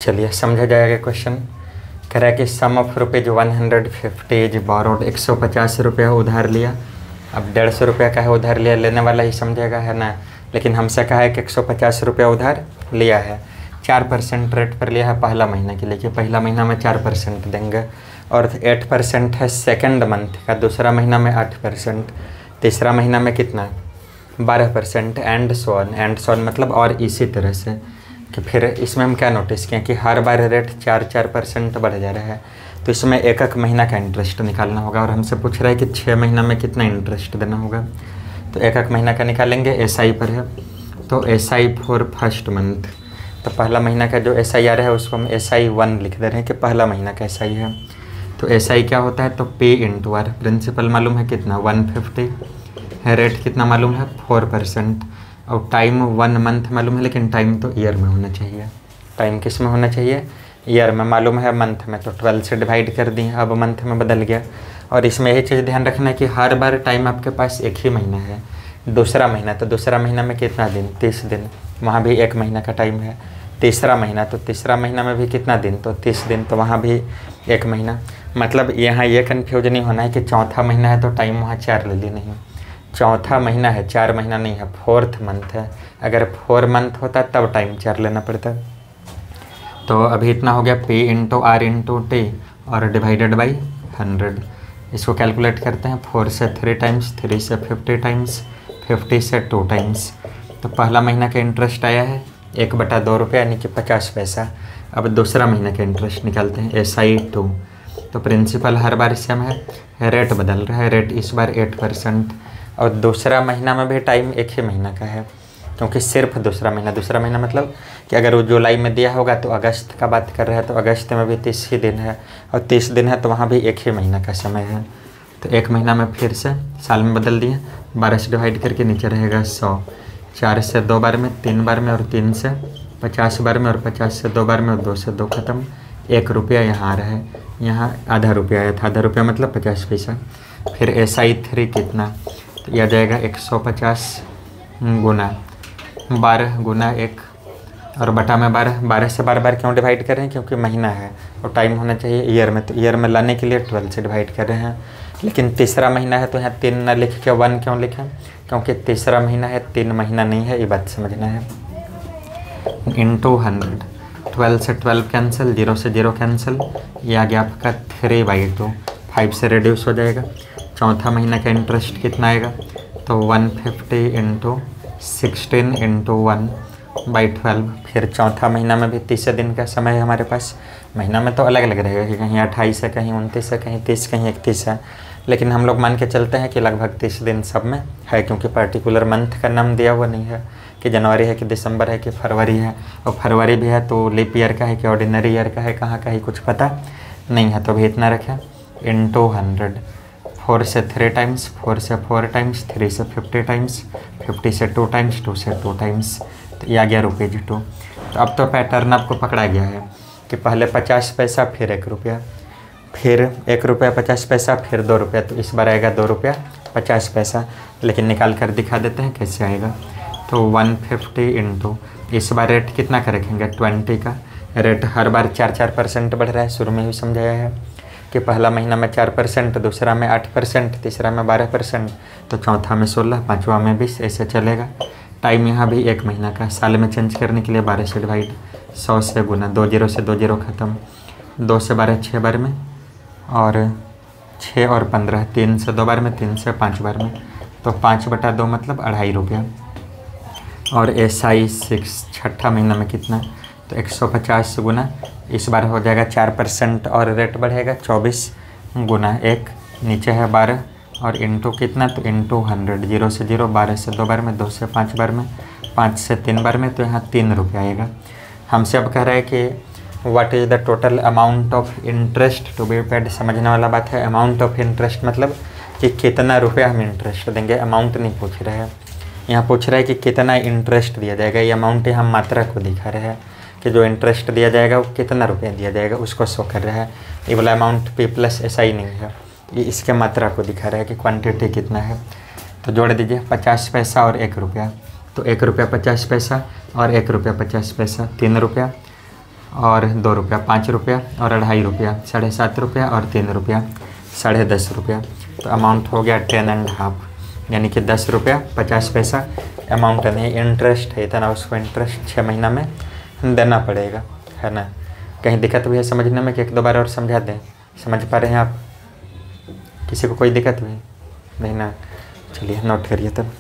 चलिए समझा जाएगा क्वेश्चन। कह रहा है कि सम ऑफ रुपीज 150 इज बोरोड, 150 रुपया उधार लिया। अब 150 रुपया का है उधार लिया, लेने वाला ही समझेगा है ना। लेकिन हमसे कहा है कि 150 रुपया उधार लिया है, 4% रेट पर लिया है पहला महीना के लिए, कि पहला महीना में 4% देंगे, और 8% है सेकंड मंथ का, दूसरा महीना में 8%, तीसरा महीना में कितना 12%, एंड सो ऑन मतलब और इसी तरह से। कि फिर इसमें हम क्या नोटिस किए कि हर बार रेट 4% बढ़ जा रहा है, तो इसमें एक एक महीना का इंटरेस्ट निकालना होगा। और हमसे पूछ रहा है कि 6 महीना में कितना इंटरेस्ट देना होगा, तो एक एक महीना का निकालेंगे। SI पर है तो SI फॉर फर्स्ट मंथ, तो पहला महीना का जो SI आ रहा है उसको हम SI1 लिख दे रहे हैं कि पहला महीना का SI है। तो SI क्या होता है, तो P इंटू आर, प्रिंसिपल मालूम है कितना 150 है, रेट कितना मालूम है 4%, और टाइम 1 मंथ मालूम है, लेकिन टाइम तो ईयर में होना चाहिए। टाइम किस में होना चाहिए, ईयर में। मालूम है मंथ में, तो 12 से डिवाइड कर दिए, अब मंथ में बदल गया। और इसमें यही चीज़ ध्यान रखना है कि हर बार टाइम आपके पास एक ही महीना है, दूसरा महीना, तो दूसरा महीना में कितना दिन 30 दिन, वहाँ भी 1 महीना का टाइम है। तीसरा महीना, तो तीसरा महीना में भी कितना दिन, तो 30 दिन, तो वहाँ भी 1 महीना। मतलब यहाँ ये कन्फ्यूज नहीं होना है कि चौथा महीना है तो टाइम वहाँ 4 ले ली, नहीं, चौथा महीना है, 4 महीना नहीं है, 4th मंथ है। अगर 4 मंथ होता तब टाइम 4 लेना पड़ता। तो अभी इतना हो गया P into R into T और डिवाइडेड बाई 100। इसको कैलकुलेट करते हैं, 4 से 3 टाइम्स, 3 से 50 टाइम्स, 50 से 2 टाइम्स। तो पहला महीना का इंटरेस्ट आया है 1/2 रुपया यानी कि 50 पैसा। अब दूसरा महीना का इंटरेस्ट निकालते हैं SI2। तो प्रिंसिपल हर बार सेम है, रेट बदल रहा है, रेट इस बार 8%, और दूसरा महीना में भी टाइम एक ही महीना का है, क्योंकि सिर्फ दूसरा महीना मतलब कि अगर वो जुलाई में दिया होगा तो अगस्त का बात कर रहा है, तो अगस्त में भी 30 ही दिन है, और 30 दिन है तो वहाँ भी एक ही महीना का समय है। तो 1 महीना में फिर से साल में बदल दिए, 12 से डिवाइड करके नीचे रहेगा 100, 4 से 2 बार में, 3 बार में, और 3 से 50 बार में, और 50 से 2 बार में, और 2 से 2 खत्म। 1 रुपया यहाँ आ रहा है, यहाँ आधा रुपया आया था, आधा रुपया मतलब 50 पैसा। फिर SI3 कितना, तो यह जाएगा 150 गुना 12 गुना 1 और बटा में 12। 12 से बार क्यों डिवाइड कर रहे हैं, क्योंकि महीना है और टाइम होना चाहिए ईयर में, तो ईयर में लाने के लिए 12 से डिवाइड कर रहे हैं। लेकिन तीसरा महीना है तो यहाँ 3 न लिख के 1 क्यों लिखें, क्योंकि तीसरा महीना है, 3 महीना नहीं है, ये बात समझना है। इंटू 100, 12 से 12 कैंसिल, 0 से 0 कैंसिल, ये आ गया आपका 3/2, 5 से रिड्यूस हो जाएगा। चौथा महीना का इंटरेस्ट कितना आएगा, तो 150 इंटू 16 इंटू 1/12। फिर चौथा महीना में भी 30 दिन का समय है हमारे पास। महीना में तो अलग अलग रहेगा कि कहीं 28 है, कहीं 29 है, कहीं 30, कहीं 31 है, लेकिन हम लोग मान के चलते हैं कि लगभग 30 दिन सब में है, क्योंकि पर्टिकुलर मंथ का नाम दिया हुआ नहीं है कि जनवरी है कि दिसंबर है कि फरवरी है, और फरवरी भी है तो लीप ईयर का है कि ऑर्डिनरी ईयर का है, कहाँ का ही कुछ पता नहीं है। तो भी इतना रखें इंटू 100, 4 से 3 टाइम्स, 4 से 4 टाइम्स, 3 से 50 टाइम्स, 50 से 2 टाइम्स, 2 से 2 टाइम्स, तो ये आ गया रुपीज 2। तो अब तो पैटर्न आपको पकड़ा गया है कि पहले 50 पैसा, फिर 1 रुपया, फिर 1 रुपया 50 पैसा, फिर 2 रुपया, तो इस बार आएगा 2 रुपया 50 पैसा। लेकिन निकाल कर दिखा देते हैं कैसे आएगा। तो 150 इंटू, इस बार रेट कितना का रखेंगे 20 का। रेट हर बार 4% बढ़ रहा है, शुरू में ही समझाया है कि पहला महीना में 4%, दूसरा में 8%, तीसरा में 12%, तो चौथा में 16, पाँचवा में 20, ऐसे चलेगा। टाइम यहाँ भी 1 महीना का, साल में चेंज करने के लिए 12 से डिवाइड, 100 से गुना, 2 0 से 2 0 खत्म, 2 से 12 6 बार में, और 6 और 15, 3 से 2 बार में, 3 से 5 बार में, तो 5/2 मतलब 2.5 रुपया। और SI6 छठा महीना में कितना, तो 150 गुना, इस बार हो जाएगा 4% और रेट बढ़ेगा 24 गुना 1, नीचे है 12, और इंटू कितना, तो इंटू 100, 0 से 0, 12 से 2 बार में, 2 से 5 बार में, 5 से 3 बार में, तो यहाँ 3 रुपया आएगा। हमसे अब कह रहा है कि what is the total amount of interest to be paid. समझने वाला बात है, अमाउंट ऑफ इंटरेस्ट मतलब कि कितना रुपया हम इंटरेस्ट देंगे, अमाउंट नहीं पूछ रहे हैं। यहाँ पूछ रहा है कि कितना इंटरेस्ट दिया जाएगा, ये अमाउंट हम मात्रा को दिखा रहे हैं कि जो इंटरेस्ट दिया जाएगा वो कितना रुपया दिया जाएगा उसको शो कर रहा है। ये वाला अमाउंट P + SI नहीं है, ये इसके मात्रा को दिखा रहा है कि क्वांटिटी कितना है। तो जोड़ दीजिए 50 पैसा और 1 रुपया, तो 1 रुपया 50 पैसा और 1 रुपया 50 पैसा, 3 रुपया, और 2 रुपया, 5 रुपया और 2.5 रुपया, 7.5 रुपया और 3 रुपया, 10.5 रुपया। तो अमाउंट हो गया 10.5, यानी कि 10 रुपया 50 पैसा अमाउंट नहीं, इंटरेस्ट है इतना, उसको इंटरेस्ट 6 महीना में देना पड़ेगा, है ना। कहीं दिक्कत हुई है समझने में कि 1-2 बार और समझा दें? समझ पा रहे हैं आप? किसी को कोई दिक्कत हुई नहीं ना? चलिए नोट करिए तब।